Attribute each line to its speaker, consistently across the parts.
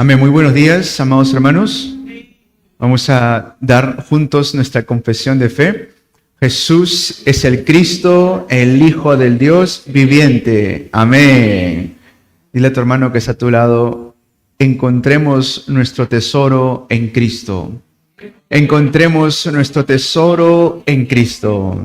Speaker 1: Amén. Muy buenos días, amados hermanos. Vamos a dar juntos nuestra confesión de fe. Jesús es el Cristo, el Hijo del Dios viviente. Amén. Dile a tu hermano que está a tu lado, encontremos nuestro tesoro en Cristo. Encontremos nuestro tesoro en Cristo.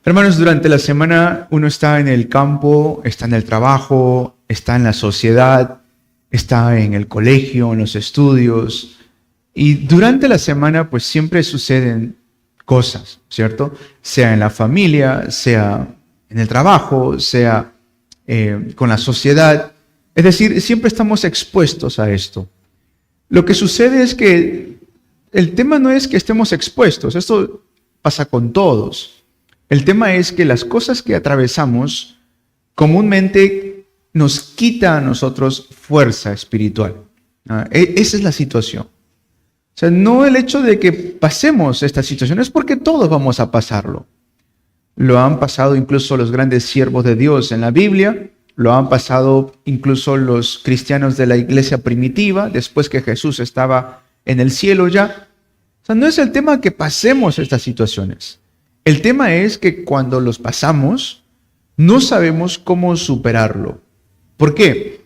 Speaker 1: Hermanos, durante la semana uno está en el campo, está en el trabajo, está en la sociedad, está en el colegio, en los estudios. Y durante la semana pues siempre suceden cosas, ¿cierto? Sea en la familia, sea en el trabajo, sea con la sociedad. Es decir, siempre estamos expuestos a esto. Lo que sucede es que el tema no es que estemos expuestos, esto pasa con todos. El tema es que las cosas que atravesamos comúnmente nos quita a nosotros fuerza espiritual. Esa es la situación. O sea, no el hecho de que pasemos esta situación, es porque todos vamos a pasarlo. Lo han pasado incluso los grandes siervos de Dios en la Biblia, lo han pasado incluso los cristianos de la iglesia primitiva, después que Jesús estaba en el cielo ya. O sea, no es el tema que pasemos estas situaciones. El tema es que cuando los pasamos, no sabemos cómo superarlo. ¿Por qué?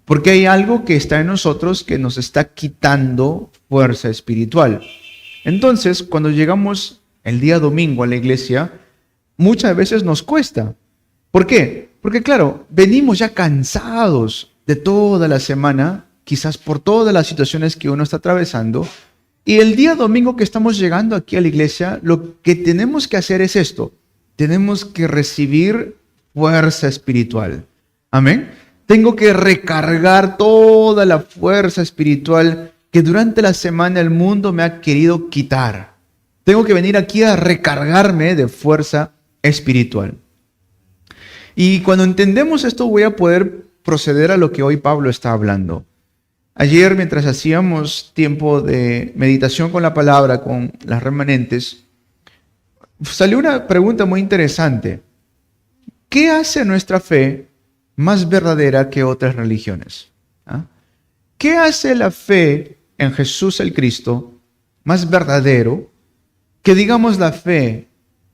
Speaker 1: Porque hay algo que está en nosotros que nos está quitando fuerza espiritual. Entonces, cuando llegamos el día domingo a la iglesia, muchas veces nos cuesta. ¿Por qué? Porque claro, venimos ya cansados de toda la semana, quizás por todas las situaciones que uno está atravesando, y el día domingo que estamos llegando aquí a la iglesia, lo que tenemos que hacer es esto. Tenemos que recibir fuerza espiritual. Amén. Tengo que recargar toda la fuerza espiritual que durante la semana el mundo me ha querido quitar. Tengo que venir aquí a recargarme de fuerza espiritual. Y cuando entendemos esto voy a poder proceder a lo que hoy Pablo está hablando. Ayer, mientras hacíamos tiempo de meditación con la palabra, con las remanentes, salió una pregunta muy interesante. ¿Qué hace nuestra fe más verdadera que otras religiones? ¿Qué hace la fe en Jesús el Cristo más verdadero que, digamos, la fe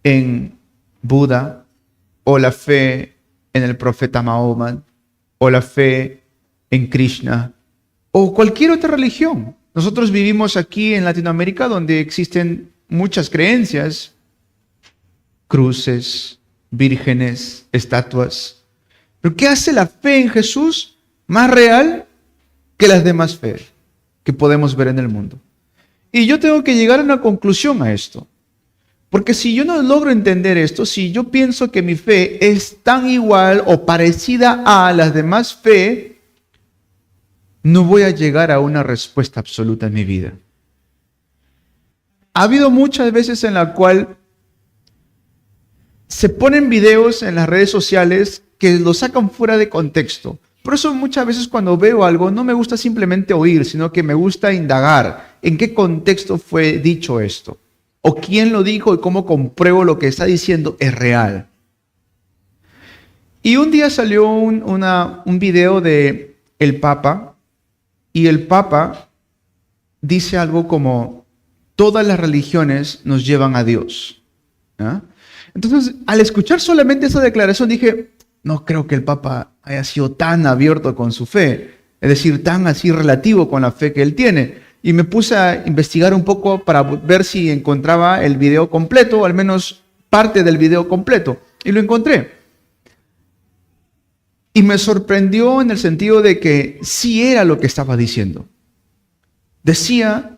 Speaker 1: en Buda o la fe en el profeta Mahoma o la fe en Krishna o cualquier otra religión? Nosotros vivimos aquí en Latinoamérica donde existen muchas creencias, cruces, vírgenes, estatuas. ¿Pero qué hace la fe en Jesús más real que las demás fe que podemos ver en el mundo? Y yo tengo que llegar a una conclusión a esto. Porque si yo no logro entender esto, si yo pienso que mi fe es tan igual o parecida a las demás fe, no voy a llegar a una respuesta absoluta en mi vida. Ha habido muchas veces en la cual se ponen videos en las redes sociales que lo sacan fuera de contexto. Por eso muchas veces cuando veo algo no me gusta simplemente oír, sino que me gusta indagar en qué contexto fue dicho esto. O quién lo dijo y cómo compruebo lo que está diciendo es real. Y un día salió un video de el Papa, y el Papa dice algo como, todas las religiones nos llevan a Dios. Entonces, al escuchar solamente esa declaración dije, no creo que el Papa haya sido tan abierto con su fe, es decir, tan así relativo con la fe que él tiene. Y me puse a investigar un poco para ver si encontraba el video completo, o al menos parte del video completo. Y lo encontré. Y me sorprendió en el sentido de que sí era lo que estaba diciendo. Decía,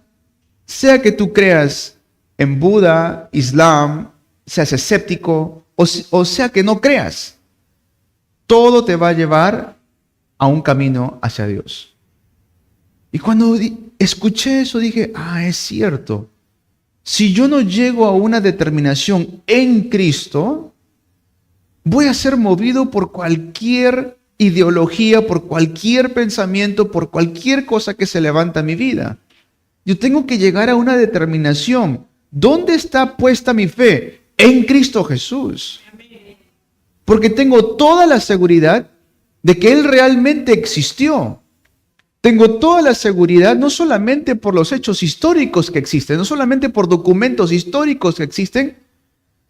Speaker 1: sea que tú creas en Buda, Islam, seas escéptico o sea que no creas, todo te va a llevar a un camino hacia Dios. Y cuando escuché eso dije, es cierto. Si yo no llego a una determinación en Cristo, voy a ser movido por cualquier ideología, por cualquier pensamiento, por cualquier cosa que se levanta en mi vida. Yo tengo que llegar a una determinación. ¿Dónde está puesta mi fe? En Cristo Jesús. Porque tengo toda la seguridad de que Él realmente existió. Tengo toda la seguridad, no solamente por los hechos históricos que existen, no solamente por documentos históricos que existen,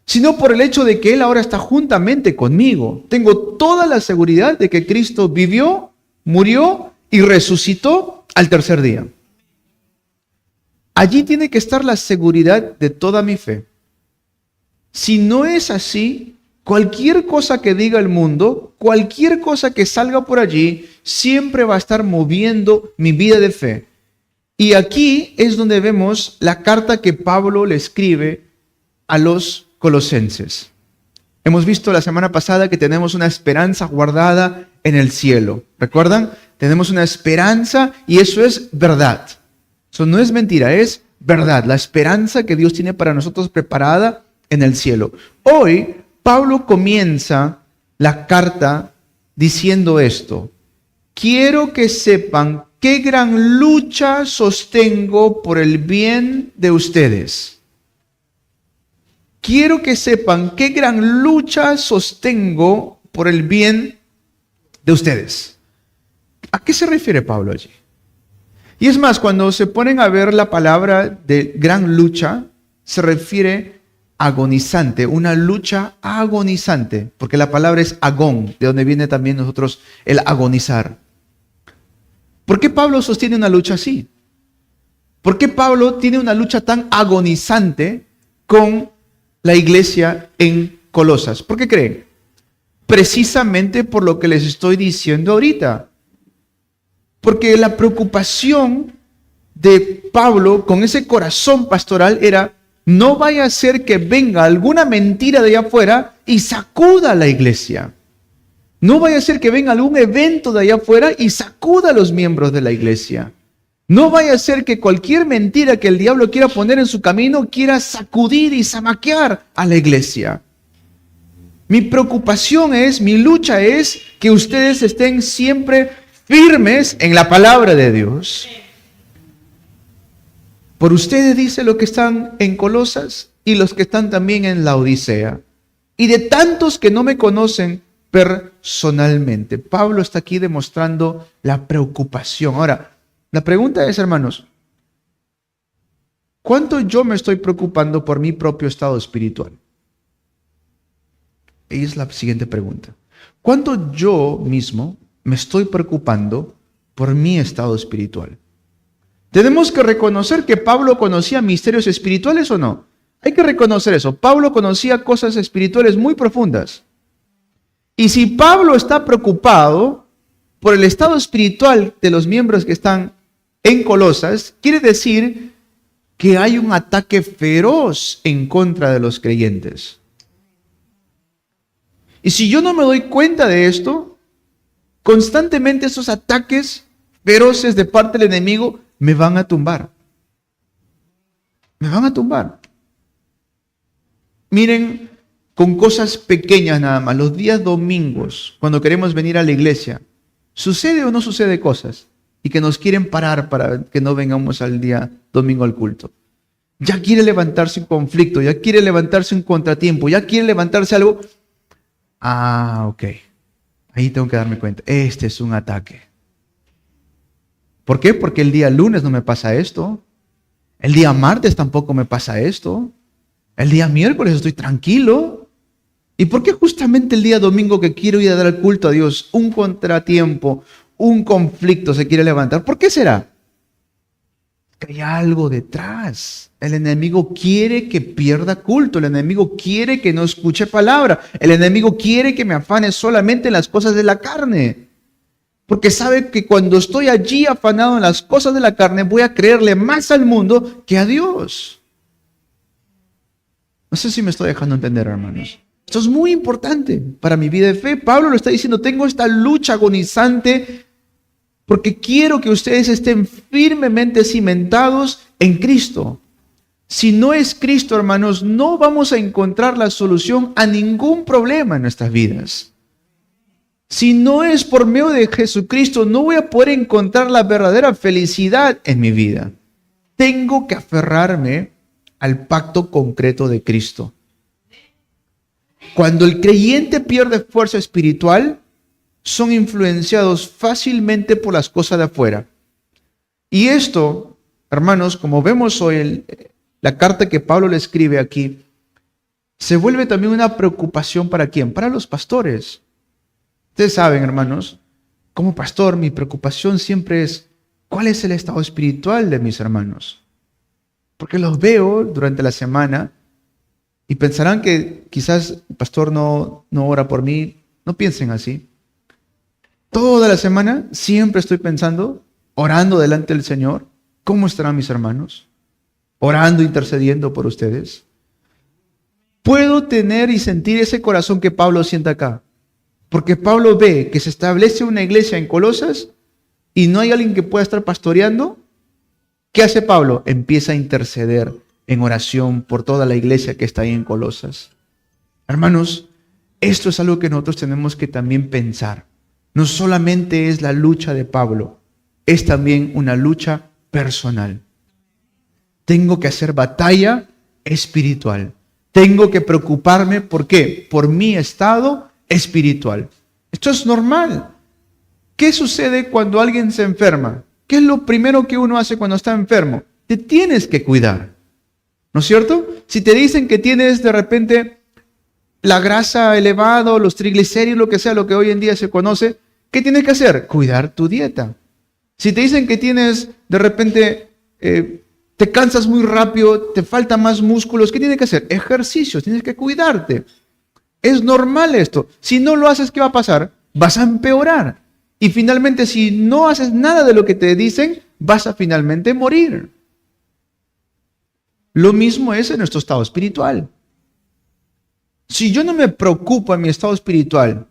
Speaker 1: sino por el hecho de que Él ahora está juntamente conmigo. Tengo toda la seguridad de que Cristo vivió, murió y resucitó al tercer día. Allí tiene que estar la seguridad de toda mi fe. Si no es así, cualquier cosa que diga el mundo, cualquier cosa que salga por allí, siempre va a estar moviendo mi vida de fe. Y aquí es donde vemos la carta que Pablo le escribe a los colosenses. Hemos visto la semana pasada que tenemos una esperanza guardada en el cielo. ¿Recuerdan? Tenemos una esperanza y eso es verdad. Eso no es mentira, es verdad. La esperanza que Dios tiene para nosotros preparada en el cielo. Hoy, Pablo comienza la carta diciendo esto. Quiero que sepan qué gran lucha sostengo por el bien de ustedes. Quiero que sepan qué gran lucha sostengo por el bien de ustedes. ¿A qué se refiere Pablo allí? Y es más, cuando se ponen a ver la palabra de gran lucha, se refiere agonizante, una lucha agonizante, porque la palabra es agón, de donde viene también nosotros el agonizar. ¿Por qué Pablo sostiene una lucha así? ¿Por qué Pablo tiene una lucha tan agonizante con la iglesia en Colosas? ¿Por qué creen? Precisamente por lo que les estoy diciendo ahorita. Porque la preocupación de Pablo con ese corazón pastoral era, no vaya a ser que venga alguna mentira de allá afuera y sacuda a la iglesia. No vaya a ser que venga algún evento de allá afuera y sacuda a los miembros de la iglesia. No vaya a ser que cualquier mentira que el diablo quiera poner en su camino quiera sacudir y zamaquear a la iglesia. Mi preocupación es, mi lucha es que ustedes estén siempre firmes en la palabra de Dios. Por ustedes dice lo que están en Colosas y los que están también en la Odisea. Y de tantos que no me conocen personalmente. Pablo está aquí demostrando la preocupación. Ahora, la pregunta es, hermanos, ¿cuánto yo me estoy preocupando por mi propio estado espiritual? Y es la siguiente pregunta. ¿Cuánto yo mismo me estoy preocupando por mi estado espiritual? Tenemos que reconocer que Pablo conocía misterios espirituales o no. Hay que reconocer eso. Pablo conocía cosas espirituales muy profundas. Y si Pablo está preocupado por el estado espiritual de los miembros que están en Colosas, quiere decir que hay un ataque feroz en contra de los creyentes. Y si yo no me doy cuenta de esto, constantemente esos ataques feroces de parte del enemigo me van a tumbar. Me van a tumbar. Miren, con cosas pequeñas nada más, los días domingos, cuando queremos venir a la iglesia, ¿sucede o no sucede cosas? Y que nos quieren parar para que no vengamos al día domingo al culto. Ya quiere levantarse un conflicto, ya quiere levantarse un contratiempo, ya quiere levantarse algo. Ah, ok. Ahí tengo que darme cuenta. Este es un ataque. ¿Por qué? Porque el día lunes no me pasa esto. El día martes tampoco me pasa esto. El día miércoles estoy tranquilo. ¿Y por qué justamente el día domingo que quiero ir a dar el culto a Dios, un contratiempo, un conflicto se quiere levantar? ¿Por qué será? Que hay algo detrás. El enemigo quiere que pierda culto. El enemigo quiere que no escuche palabra. El enemigo quiere que me afane solamente en las cosas de la carne. Porque sabe que cuando estoy allí afanado en las cosas de la carne, voy a creerle más al mundo que a Dios. No sé si me estoy dejando entender, hermanos. Esto es muy importante para mi vida de fe. Pablo lo está diciendo, tengo esta lucha agonizante porque quiero que ustedes estén firmemente cimentados en Cristo. Si no es Cristo, hermanos, no vamos a encontrar la solución a ningún problema en nuestras vidas. Si no es por medio de Jesucristo, no voy a poder encontrar la verdadera felicidad en mi vida. Tengo que aferrarme al pacto concreto de Cristo. Cuando el creyente pierde fuerza espiritual, son influenciados fácilmente por las cosas de afuera. Y esto, hermanos, como vemos hoy, la carta que Pablo le escribe aquí, se vuelve también una preocupación ¿para quién? Para los pastores. Ustedes saben, hermanos, como pastor, mi preocupación siempre es, ¿cuál es el estado espiritual de mis hermanos? Porque los veo durante la semana y pensarán que quizás el pastor no ora por mí. No piensen así. Toda la semana siempre estoy pensando, orando delante del Señor, ¿cómo estarán mis hermanos? Orando, intercediendo por ustedes. Puedo tener y sentir ese corazón que Pablo siente acá. Porque Pablo ve que se establece una iglesia en Colosas y no hay alguien que pueda estar pastoreando. ¿Qué hace Pablo? Empieza a interceder en oración por toda la iglesia que está ahí en Colosas. Hermanos, esto es algo que nosotros tenemos que también pensar. No solamente es la lucha de Pablo, es también una lucha personal. Tengo que hacer batalla espiritual. Tengo que preocuparme, ¿por qué? Por mi estado espiritual. Esto es normal. ¿Qué sucede cuando alguien se enferma? ¿Qué es lo primero que uno hace cuando está enfermo? Te tienes que cuidar, ¿no es cierto? Si te dicen que tienes de repente la grasa elevada, los triglicéridos, lo que sea, lo que hoy en día se conoce, ¿qué tienes que hacer? Cuidar tu dieta. Si te dicen que tienes de repente, te cansas muy rápido, te faltan más músculos, ¿qué tienes que hacer? Ejercicios, tienes que cuidarte. Es normal esto. Si no lo haces, ¿qué va a pasar? Vas a empeorar. Y finalmente, si no haces nada de lo que te dicen, vas a finalmente morir. Lo mismo es en nuestro estado espiritual. Si yo no me preocupo en mi estado espiritual,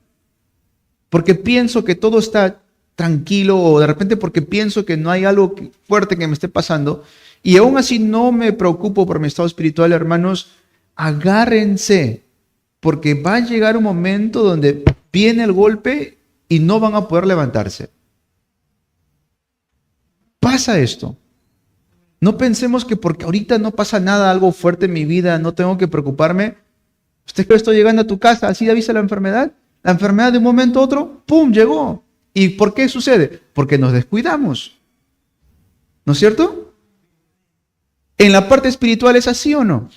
Speaker 1: porque pienso que todo está tranquilo o de repente porque pienso que no hay algo fuerte que me esté pasando, y aún así no me preocupo por mi estado espiritual, hermanos, agárrense, porque va a llegar un momento donde viene el golpe y no van a poder levantarse. Pasa esto. No pensemos que porque ahorita no pasa nada, algo fuerte en mi vida, no tengo que preocuparme. Usted cree que estoy llegando a tu casa, así avisa la enfermedad. La enfermedad de un momento a otro, ¡pum!, llegó. ¿Y por qué sucede? Porque nos descuidamos. ¿No es cierto? En la parte espiritual es así o no.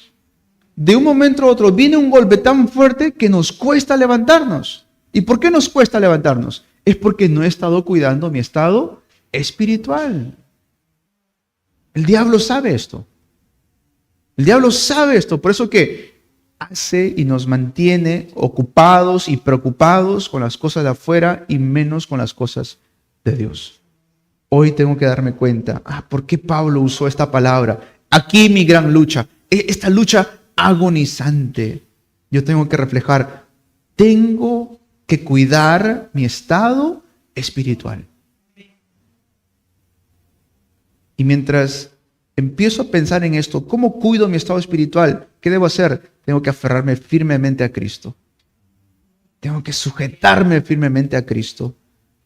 Speaker 1: De un momento a otro viene un golpe tan fuerte que nos cuesta levantarnos. ¿Y por qué nos cuesta levantarnos? Es porque no he estado cuidando mi estado espiritual. El diablo sabe esto. El diablo sabe esto. Por eso que hace y nos mantiene ocupados y preocupados con las cosas de afuera y menos con las cosas de Dios. Hoy tengo que darme cuenta, ¿por qué Pablo usó esta palabra? Aquí mi gran lucha, esta lucha agonizante. Yo tengo que reflejar, tengo que cuidar mi estado espiritual. Y mientras empiezo a pensar en esto, ¿cómo cuido mi estado espiritual? ¿Qué debo hacer? Tengo que aferrarme firmemente a Cristo. Tengo que sujetarme firmemente a Cristo.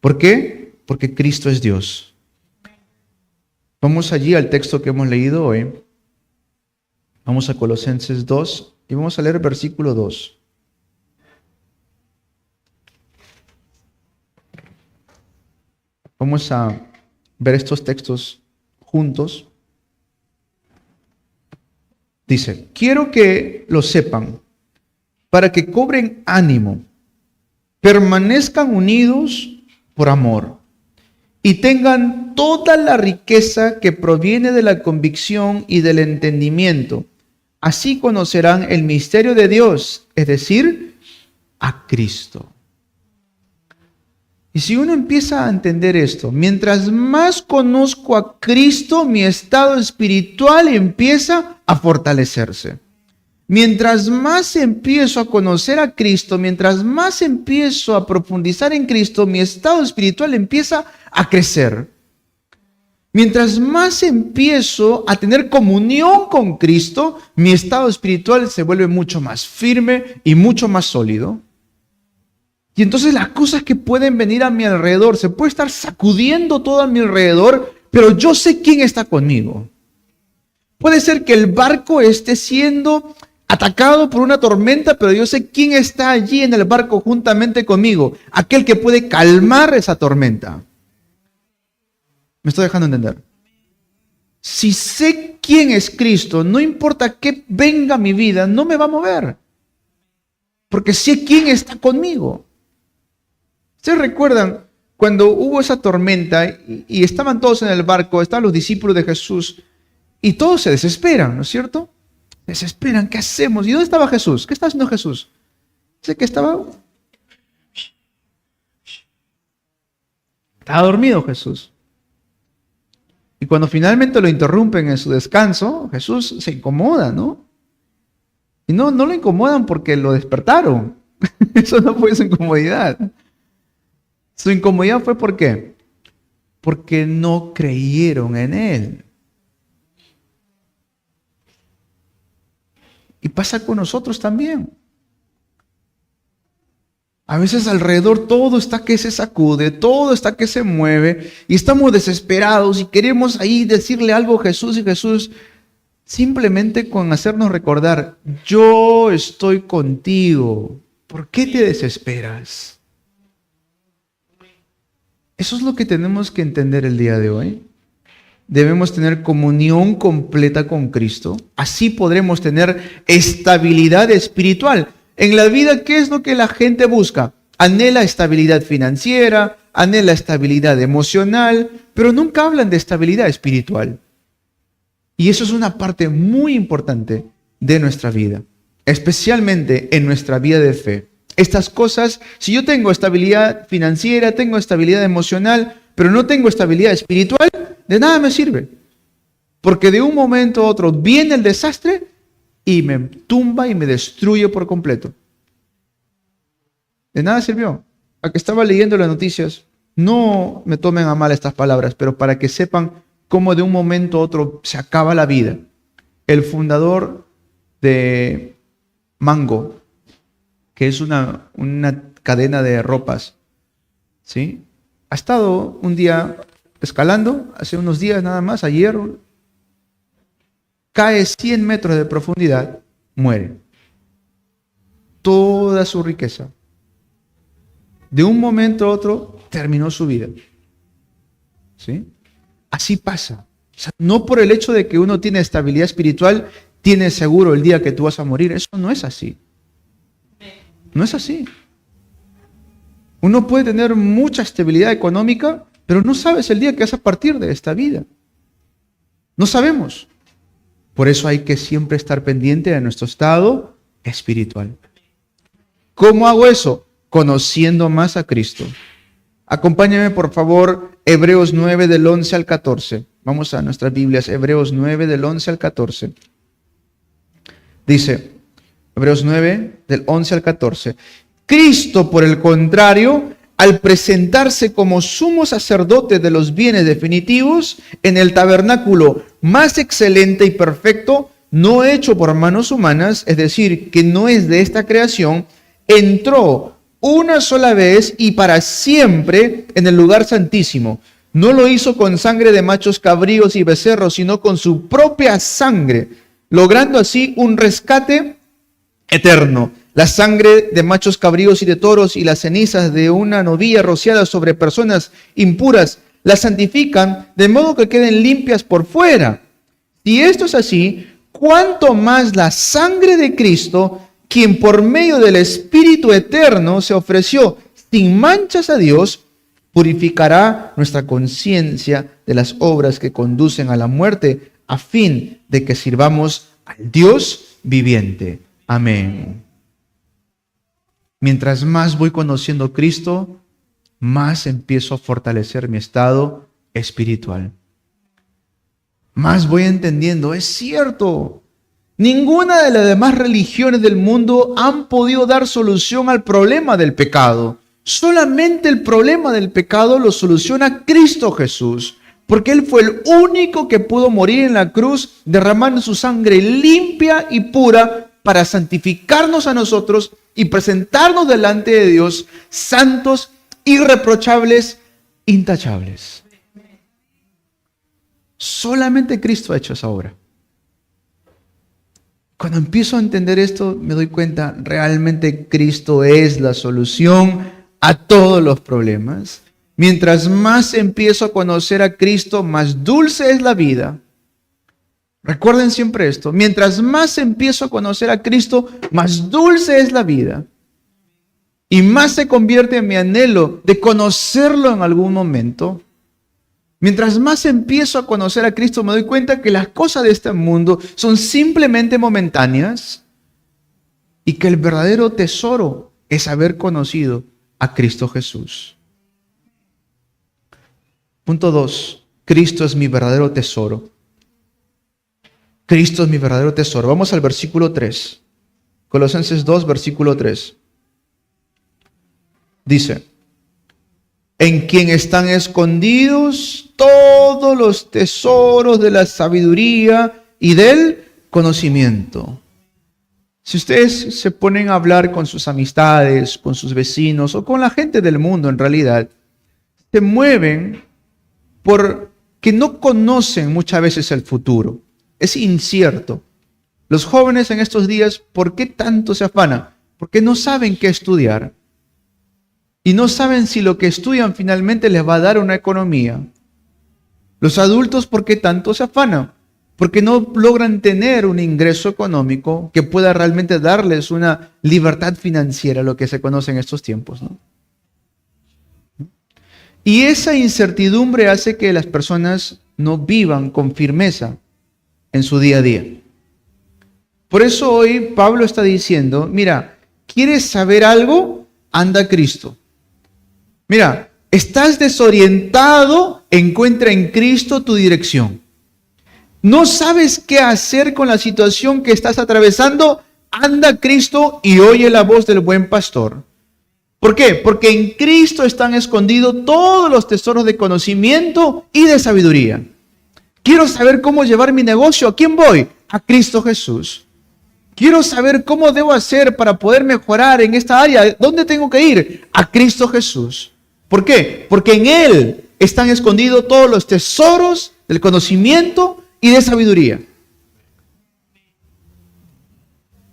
Speaker 1: ¿Por qué? Porque Cristo es Dios. Vamos allí al texto que hemos leído hoy. Vamos a Colosenses 2 y vamos a leer el versículo 2. Vamos a ver estos textos juntos. Dice, quiero que lo sepan, para que cobren ánimo, permanezcan unidos por amor y tengan toda la riqueza que proviene de la convicción y del entendimiento. Así conocerán el misterio de Dios, es decir, a Cristo. Y si uno empieza a entender esto, mientras más conozco a Cristo, mi estado espiritual empieza a fortalecerse. Mientras más empiezo a conocer a Cristo, mientras más empiezo a profundizar en Cristo, mi estado espiritual empieza a crecer. Mientras más empiezo a tener comunión con Cristo, mi estado espiritual se vuelve mucho más firme y mucho más sólido. Y entonces las cosas que pueden venir a mi alrededor, se puede estar sacudiendo todo a mi alrededor, pero yo sé quién está conmigo. Puede ser que el barco esté siendo atacado por una tormenta, pero yo sé quién está allí en el barco juntamente conmigo, aquel que puede calmar esa tormenta. ¿Me estoy dejando entender? Si sé quién es Cristo, no importa qué venga a mi vida, no me va a mover. Porque sé quién está conmigo. ¿Ustedes recuerdan cuando hubo esa tormenta y estaban todos en el barco, estaban los discípulos de Jesús y todos se desesperan, ¿no es cierto? Desesperan, ¿qué hacemos? ¿Y dónde estaba Jesús? ¿Qué estaba haciendo Jesús? Sé que estaba dormido Jesús. Y cuando finalmente lo interrumpen en su descanso, Jesús se incomoda, ¿no? Y no lo incomodan porque lo despertaron. Eso no fue su incomodidad. Su incomodidad fue ¿por qué? Porque no creyeron en Él. Y pasa con nosotros también. A veces alrededor todo está que se sacude, todo está que se mueve y estamos desesperados y queremos ahí decirle algo a Jesús y Jesús simplemente con hacernos recordar, yo estoy contigo, ¿por qué te desesperas? Eso es lo que tenemos que entender el día de hoy. Debemos tener comunión completa con Cristo, así podremos tener estabilidad espiritual. En la vida, ¿qué es lo que la gente busca? Anhela estabilidad financiera, anhela estabilidad emocional, pero nunca hablan de estabilidad espiritual. Y eso es una parte muy importante de nuestra vida, especialmente en nuestra vida de fe. Estas cosas, si yo tengo estabilidad financiera, tengo estabilidad emocional, pero no tengo estabilidad espiritual, de nada me sirve. Porque de un momento a otro viene el desastre y me tumba y me destruye por completo. De nada sirvió. A que estaba leyendo las noticias, no me tomen a mal estas palabras, pero para que sepan cómo de un momento a otro se acaba la vida. El fundador de Mango, que es una cadena de ropas, ¿sí? Ha estado un día escalando, hace unos días nada más, ayer, cae 100 metros de profundidad, muere. Toda su riqueza. De un momento a otro terminó su vida. ¿Sí? Así pasa. O sea, no por el hecho de que uno tiene estabilidad espiritual, tiene seguro el día que tú vas a morir. Eso no es así. No es así. Uno puede tener mucha estabilidad económica, pero no sabes el día que vas a partir de esta vida. No sabemos. Por eso hay que siempre estar pendiente de nuestro estado espiritual. ¿Cómo hago eso? Conociendo más a Cristo. Acompáñame, por favor, Hebreos 9 del 11 al 14. Vamos a nuestras Biblias, Hebreos 9 del 11 al 14. Dice, Hebreos 9 del 11 al 14. Cristo, por el contrario, al presentarse como sumo sacerdote de los bienes definitivos en el tabernáculo más excelente y perfecto, no hecho por manos humanas, es decir, que no es de esta creación, entró una sola vez y para siempre en el lugar santísimo. No lo hizo con sangre de machos cabríos y becerros, sino con su propia sangre, logrando así un rescate eterno. La sangre de machos cabríos y de toros y las cenizas de una novilla rociadas sobre personas impuras las santifican de modo que queden limpias por fuera. Si esto es así, ¿cuánto más la sangre de Cristo, quien por medio del Espíritu eterno se ofreció sin manchas a Dios, purificará nuestra conciencia de las obras que conducen a la muerte, a fin de que sirvamos al Dios viviente? Amén. Mientras más voy conociendo a Cristo, más empiezo a fortalecer mi estado espiritual. Más voy entendiendo, es cierto, ninguna de las demás religiones del mundo han podido dar solución al problema del pecado. Solamente el problema del pecado lo soluciona Cristo Jesús, porque Él fue el único que pudo morir en la cruz derramando su sangre limpia y pura para santificarnos a nosotros y presentarnos delante de Dios santos, irreprochables, intachables. Solamente Cristo ha hecho esa obra. Cuando empiezo a entender esto, me doy cuenta, realmente Cristo es la solución a todos los problemas. Mientras más empiezo a conocer a Cristo, más dulce es la vida, Recuerden siempre esto. Mientras más empiezo a conocer a Cristo, más dulce es la vida. Y más se convierte en mi anhelo de conocerlo en algún momento. Mientras más empiezo a conocer a Cristo, me doy cuenta que las cosas de este mundo son simplemente momentáneas y que el verdadero tesoro es haber conocido a Cristo Jesús. Punto 2. Cristo es mi verdadero tesoro. Cristo es mi verdadero tesoro. Vamos al versículo 3. Colosenses 2, versículo 3. Dice: en quien están escondidos todos los tesoros de la sabiduría y del conocimiento. Si ustedes se ponen a hablar con sus amistades, con sus vecinos o con la gente del mundo en realidad, se mueven porque no conocen muchas veces el futuro. Es incierto. Los jóvenes en estos días, ¿por qué tanto se afanan? Porque no saben qué estudiar. Y no saben si lo que estudian finalmente les va a dar una economía. Los adultos, ¿por qué tanto se afanan? Porque no logran tener un ingreso económico que pueda realmente darles una libertad financiera, lo que se conoce en estos tiempos, ¿no? Y esa incertidumbre hace que las personas no vivan con firmeza en su día a día. Por eso hoy Pablo está diciendo, mira, ¿quieres saber algo? Anda a Cristo. Mira, estás desorientado, encuentra en Cristo tu dirección. No sabes qué hacer con la situación que estás atravesando, anda a Cristo y oye la voz del buen pastor. ¿Por qué? Porque en Cristo están escondidos todos los tesoros de conocimiento y de sabiduría. Quiero saber cómo llevar mi negocio. ¿A quién voy? A Cristo Jesús. Quiero saber cómo debo hacer para poder mejorar en esta área. ¿Dónde tengo que ir? A Cristo Jesús. ¿Por qué? Porque en Él están escondidos todos los tesoros del conocimiento y de sabiduría.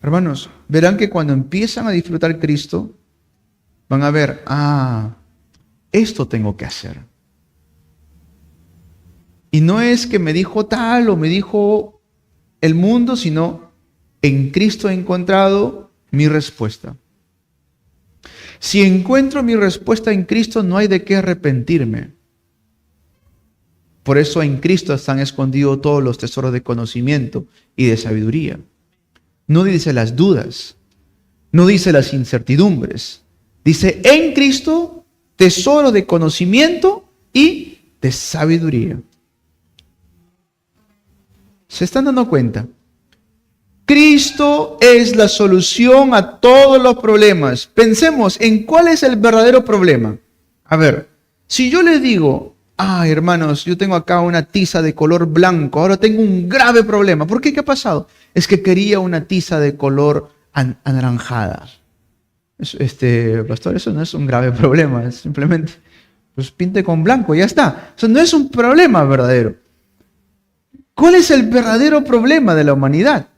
Speaker 1: Hermanos, verán que cuando empiezan a disfrutar Cristo, van a ver, esto tengo que hacer. Y no es que me dijo tal o me dijo el mundo, sino en Cristo he encontrado mi respuesta. Si encuentro mi respuesta en Cristo, no hay de qué arrepentirme. Por eso en Cristo están escondidos todos los tesoros de conocimiento y de sabiduría. No dice las dudas, no dice las incertidumbres. Dice en Cristo tesoro de conocimiento y de sabiduría. ¿Se están dando cuenta? Cristo es la solución a todos los problemas. Pensemos en cuál es el verdadero problema. A ver, si yo les digo, hermanos, yo tengo acá una tiza de color blanco, ahora tengo un grave problema. ¿Por qué? ¿Qué ha pasado? Es que quería una tiza de color anaranjada. Pastor, eso no es un grave problema, es simplemente, pues pinte con blanco y ya está. Eso no es un problema verdadero. ¿Cuál es el verdadero problema de la humanidad?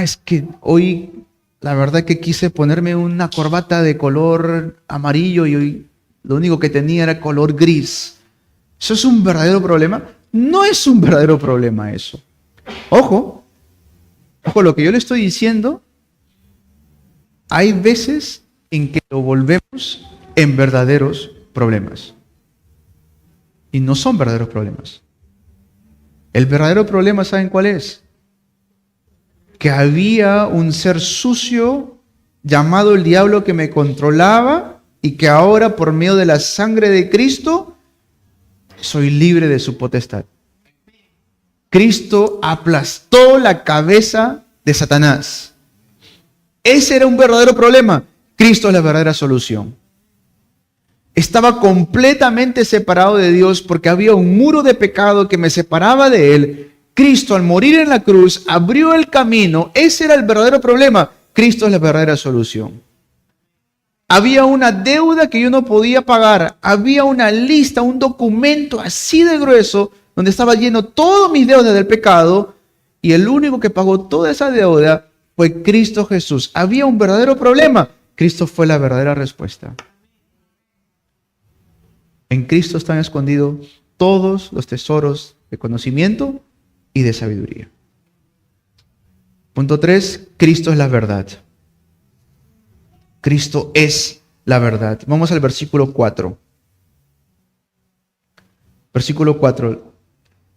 Speaker 1: Es que hoy la verdad que quise ponerme una corbata de color amarillo y hoy lo único que tenía era color gris. ¿Eso es un verdadero problema? No es un verdadero problema eso. Ojo, lo que yo le estoy diciendo, hay veces en que lo volvemos en verdaderos problemas. Y no son verdaderos problemas. El verdadero problema, ¿saben cuál es? Que había un ser sucio llamado el diablo que me controlaba y que ahora por medio de la sangre de Cristo soy libre de su potestad. Cristo aplastó la cabeza de Satanás. Ese era un verdadero problema. Cristo es la verdadera solución. Estaba completamente separado de Dios porque había un muro de pecado que me separaba de Él. Cristo, al morir en la cruz, abrió el camino. Ese era el verdadero problema. Cristo es la verdadera solución. Había una deuda que yo no podía pagar. Había una lista, un documento así de grueso, donde estaba lleno todas mis deudas del pecado. Y el único que pagó toda esa deuda fue Cristo Jesús. Había un verdadero problema. Cristo fue la verdadera respuesta. En Cristo están escondidos todos los tesoros de conocimiento y de sabiduría. Punto 3, Cristo es la verdad. Cristo es la verdad. Vamos al versículo 4. Versículo 4.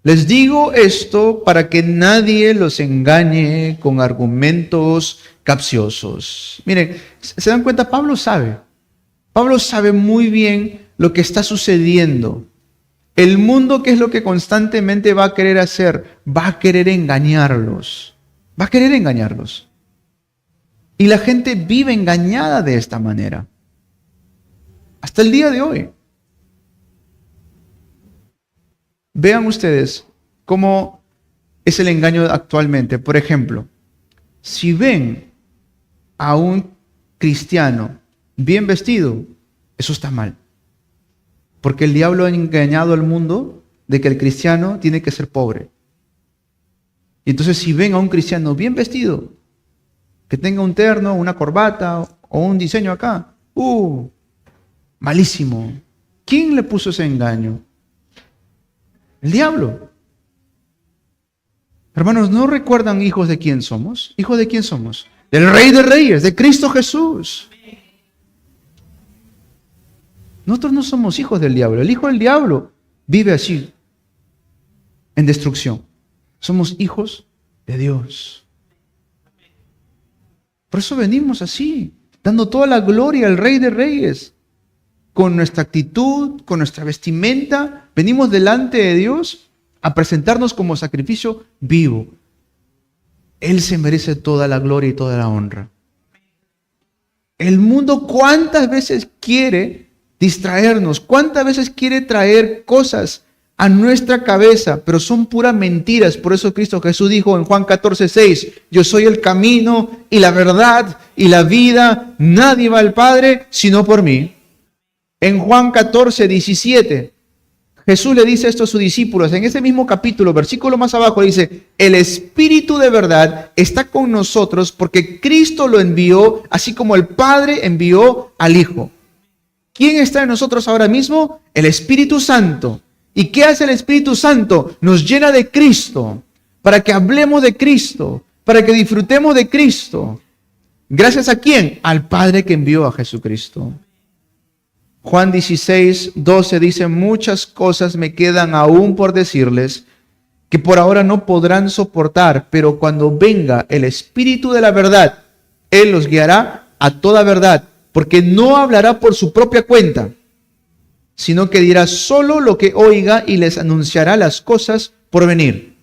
Speaker 1: Les digo esto para que nadie los engañe con argumentos capciosos. Miren, ¿se dan cuenta? Pablo sabe muy bien lo que está sucediendo. El mundo, ¿qué es lo que constantemente va a querer hacer? Va a querer engañarlos. Va a querer engañarlos. Y la gente vive engañada de esta manera. Hasta el día de hoy. Vean ustedes cómo es el engaño actualmente. Por ejemplo, si ven a un cristiano bien vestido, eso está mal. Porque el diablo ha engañado al mundo de que el cristiano tiene que ser pobre. Y entonces si ven a un cristiano bien vestido, que tenga un terno, una corbata o un diseño acá, malísimo. ¿Quién le puso ese engaño? El diablo. Hermanos, ¿no recuerdan hijos de quién somos? ¿Hijos de quién somos? Del Rey de Reyes, de Cristo Jesús. Nosotros no somos hijos del diablo. El hijo del diablo vive así, en destrucción. Somos hijos de Dios. Por eso venimos así, dando toda la gloria al Rey de Reyes. Con nuestra actitud, con nuestra vestimenta, venimos delante de Dios a presentarnos como sacrificio vivo. Él se merece toda la gloria y toda la honra. El mundo, ¿cuántas veces quiere distraernos? ¿Cuántas veces quiere traer cosas a nuestra cabeza? Pero son puras mentiras. Por eso Cristo Jesús dijo en Juan 14:6, yo soy el camino y la verdad y la vida. Nadie va al Padre sino por mí. En Juan 14:17, Jesús le dice esto a sus discípulos. En ese mismo capítulo, versículo más abajo, dice, el Espíritu de verdad está con nosotros porque Cristo lo envió, así como el Padre envió al Hijo. ¿Quién está en nosotros ahora mismo? El Espíritu Santo. ¿Y qué hace el Espíritu Santo? Nos llena de Cristo, para que hablemos de Cristo, para que disfrutemos de Cristo. ¿Gracias a quién? Al Padre que envió a Jesucristo. Juan 16:12 dice, muchas cosas me quedan aún por decirles, que por ahora no podrán soportar, pero cuando venga el Espíritu de la verdad, Él los guiará a toda verdad, porque no hablará por su propia cuenta, sino que dirá solo lo que oiga y les anunciará las cosas por venir.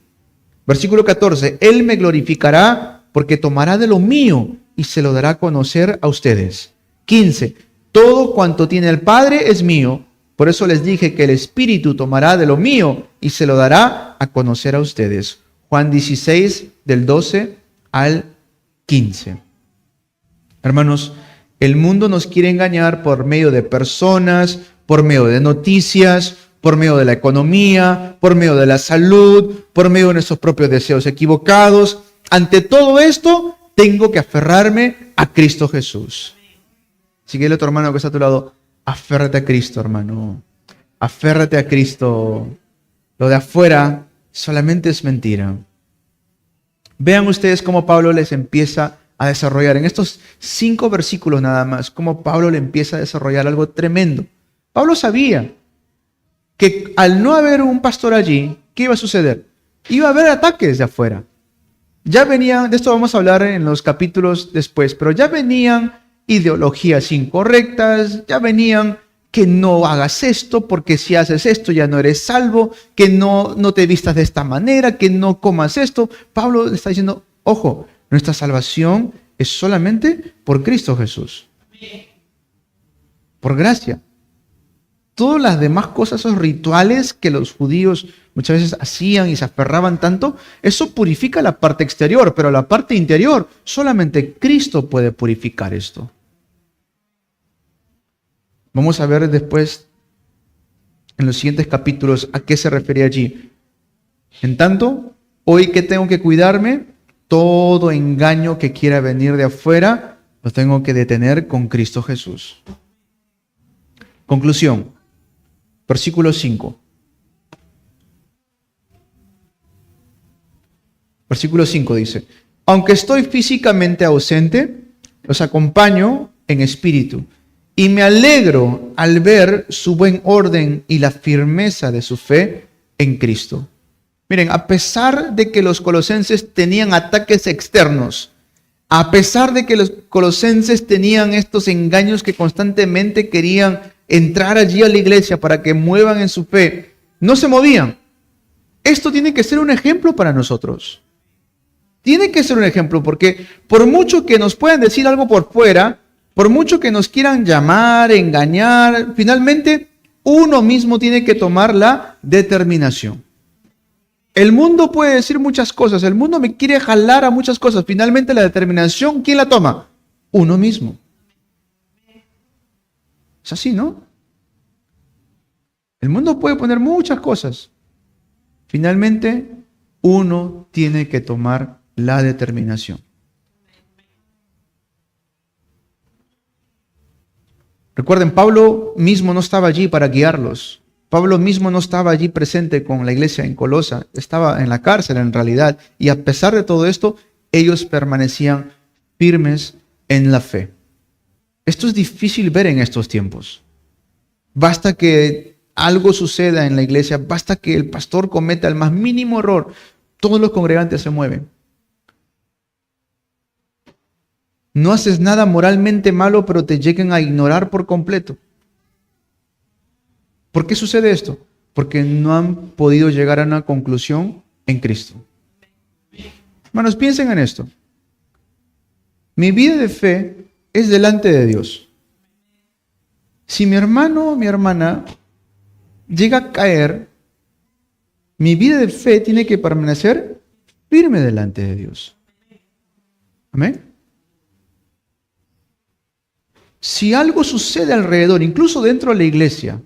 Speaker 1: Versículo 14, Él me glorificará porque tomará de lo mío y se lo dará a conocer a ustedes. 15, todo cuanto tiene el Padre es mío, por eso les dije que el Espíritu tomará de lo mío y se lo dará a conocer a ustedes. Juan 16, del 12 al 15. Hermanos, el mundo nos quiere engañar por medio de personas, por medio de noticias, por medio de la economía, por medio de la salud, por medio de nuestros propios deseos equivocados. Ante todo esto, tengo que aferrarme a Cristo Jesús. Sigue el otro hermano que está a tu lado. Aférrate a Cristo, hermano. Aférrate a Cristo. Lo de afuera solamente es mentira. Vean ustedes cómo Pablo les empieza a desarrollar. En estos 5 versículos nada más, cómo Pablo le empieza a desarrollar algo tremendo. Pablo sabía que al no haber un pastor allí, ¿qué iba a suceder? Iba a haber ataques de afuera. Ya venían, de esto vamos a hablar en los capítulos después, pero ya venían ideologías incorrectas, ya venían que no hagas esto, porque si haces esto ya no eres salvo, que no te vistas de esta manera, que no comas esto. Pablo le está diciendo, ojo, nuestra salvación es solamente por Cristo Jesús. Por gracia. Todas las demás cosas, esos rituales que los judíos muchas veces hacían y se aferraban tanto, eso purifica la parte exterior, pero la parte interior, solamente Cristo puede purificar esto. Vamos a ver después, en los siguientes capítulos, a qué se refiere allí. En tanto, hoy que tengo que cuidarme, todo engaño que quiera venir de afuera, lo tengo que detener con Cristo Jesús. Conclusión. Versículo 5. Versículo 5 dice, aunque estoy físicamente ausente, los acompaño en espíritu y me alegro al ver su buen orden y la firmeza de su fe en Cristo. Miren, a pesar de que los colosenses tenían ataques externos, a pesar de que los colosenses tenían estos engaños que constantemente querían entrar allí a la iglesia para que muevan en su fe, no se movían. Esto tiene que ser un ejemplo para nosotros. Tiene que ser un ejemplo porque por mucho que nos puedan decir algo por fuera, por mucho que nos quieran llamar, engañar, finalmente uno mismo tiene que tomar la determinación. El mundo puede decir muchas cosas, el mundo me quiere jalar a muchas cosas. Finalmente la determinación, ¿quién la toma? Uno mismo. Es así, ¿no? El mundo puede poner muchas cosas. Finalmente, uno tiene que tomar la determinación. Recuerden, Pablo mismo no estaba allí para guiarlos. Pablo mismo no estaba allí presente con la iglesia en Colosa. Estaba en la cárcel en realidad. Y a pesar de todo esto, ellos permanecían firmes en la fe. Esto es difícil ver en estos tiempos. Basta que algo suceda en la iglesia, basta que el pastor cometa el más mínimo error, todos los congregantes se mueven. No haces nada moralmente malo, pero te llegan a ignorar por completo. ¿Por qué sucede esto? Porque no han podido llegar a una conclusión en Cristo. Hermanos, piensen en esto. Mi vida de fe es delante de Dios. Si mi hermano o mi hermana llega a caer, mi vida de fe tiene que permanecer firme delante de Dios. Amén. Si algo sucede alrededor, incluso dentro de la iglesia,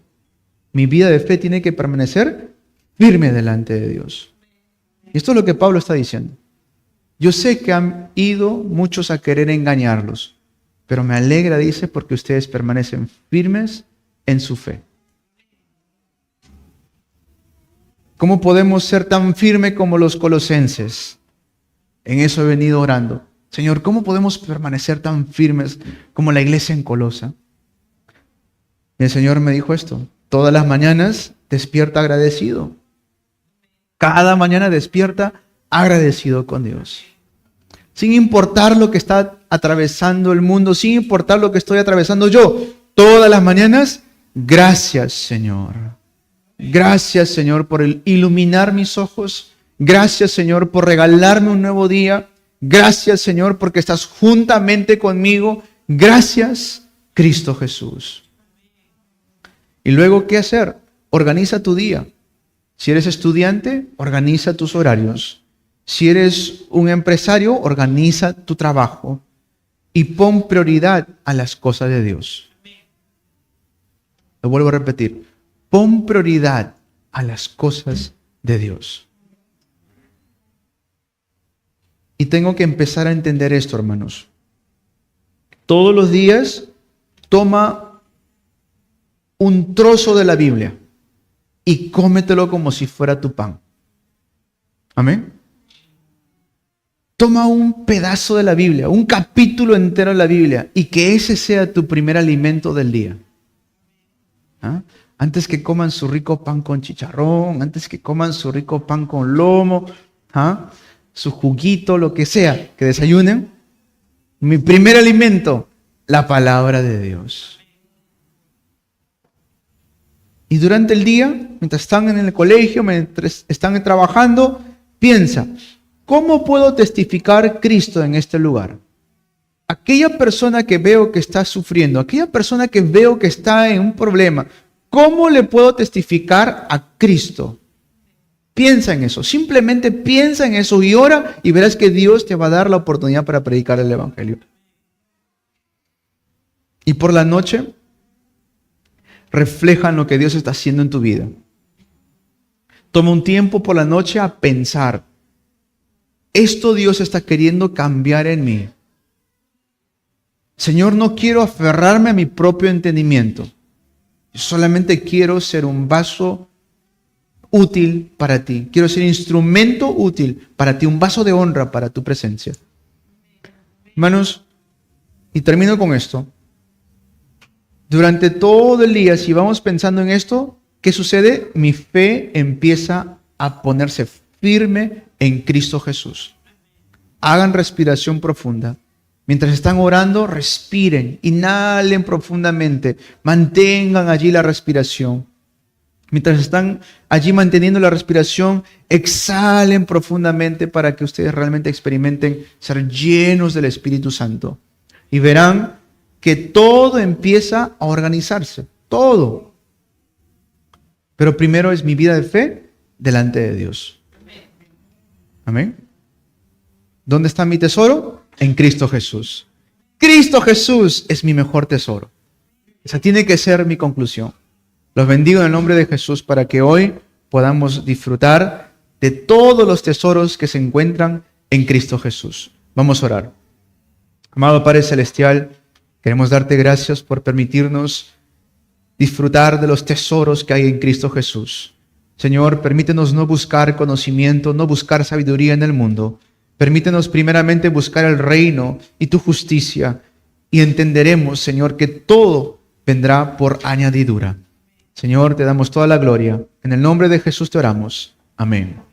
Speaker 1: mi vida de fe tiene que permanecer firme delante de Dios. Y esto es lo que Pablo está diciendo. Yo sé que han ido muchos a querer engañarlos, pero me alegra, dice, porque ustedes permanecen firmes en su fe. ¿Cómo podemos ser tan firmes como los colosenses? En eso he venido orando. Señor, ¿cómo podemos permanecer tan firmes como la iglesia en Colosa? Y el Señor me dijo esto: todas las mañanas despierta agradecido. Cada mañana despierta agradecido con Dios. Sin importar lo que está atravesando el mundo, sin importar lo que estoy atravesando yo, todas las mañanas, gracias, Señor. Gracias, Señor, por iluminar mis ojos. Gracias, Señor, por regalarme un nuevo día. Gracias, Señor, porque estás juntamente conmigo. Gracias, Cristo Jesús. Y luego, ¿qué hacer? Organiza tu día. Si eres estudiante, organiza tus horarios. Si eres un empresario, organiza tu trabajo y pon prioridad a las cosas de Dios. Lo vuelvo a repetir. Pon prioridad a las cosas de Dios. Y tengo que empezar a entender esto, hermanos. Todos los días toma un trozo de la Biblia y cómetelo como si fuera tu pan. Amén. Toma un pedazo de la Biblia, un capítulo entero de la Biblia, y que ese sea tu primer alimento del día. ¿Ah? Antes que coman su rico pan con chicharrón, antes que coman su rico pan con lomo, su juguito, lo que sea, que desayunen, mi primer alimento, la palabra de Dios. Y durante el día, mientras están en el colegio, mientras están trabajando, piensa: ¿cómo puedo testificar Cristo en este lugar? Aquella persona que veo que está sufriendo, aquella persona que veo que está en un problema, ¿cómo le puedo testificar a Cristo? Piensa en eso, simplemente piensa en eso y ora y verás que Dios te va a dar la oportunidad para predicar el Evangelio. Y por la noche, reflejan lo que Dios está haciendo en tu vida. Toma un tiempo por la noche a pensar: esto Dios está queriendo cambiar en mí. Señor, no quiero aferrarme a mi propio entendimiento. Yo solamente quiero ser un vaso útil para ti. Quiero ser instrumento útil para ti, un vaso de honra para tu presencia. Hermanos, y termino con esto. Durante todo el día, si vamos pensando en esto, ¿qué sucede? Mi fe empieza a ponerse firme en Cristo Jesús. Hagan respiración profunda. Mientras están orando, respiren, inhalen profundamente, mantengan allí la respiración. Mientras están allí manteniendo la respiración, exhalen profundamente para que ustedes realmente experimenten ser llenos del Espíritu Santo. Y verán que todo empieza a organizarse, todo. Pero primero es mi vida de fe delante de Dios. Amén. ¿Dónde está mi tesoro? En Cristo Jesús. Cristo Jesús es mi mejor tesoro. Esa tiene que ser mi conclusión. Los bendigo en el nombre de Jesús para que hoy podamos disfrutar de todos los tesoros que se encuentran en Cristo Jesús. Vamos a orar. Amado Padre Celestial, queremos darte gracias por permitirnos disfrutar de los tesoros que hay en Cristo Jesús. Señor, permítenos no buscar conocimiento, no buscar sabiduría en el mundo. Permítenos primeramente buscar el reino y tu justicia y entenderemos, Señor, que todo vendrá por añadidura. Señor, te damos toda la gloria. En el nombre de Jesús te oramos. Amén.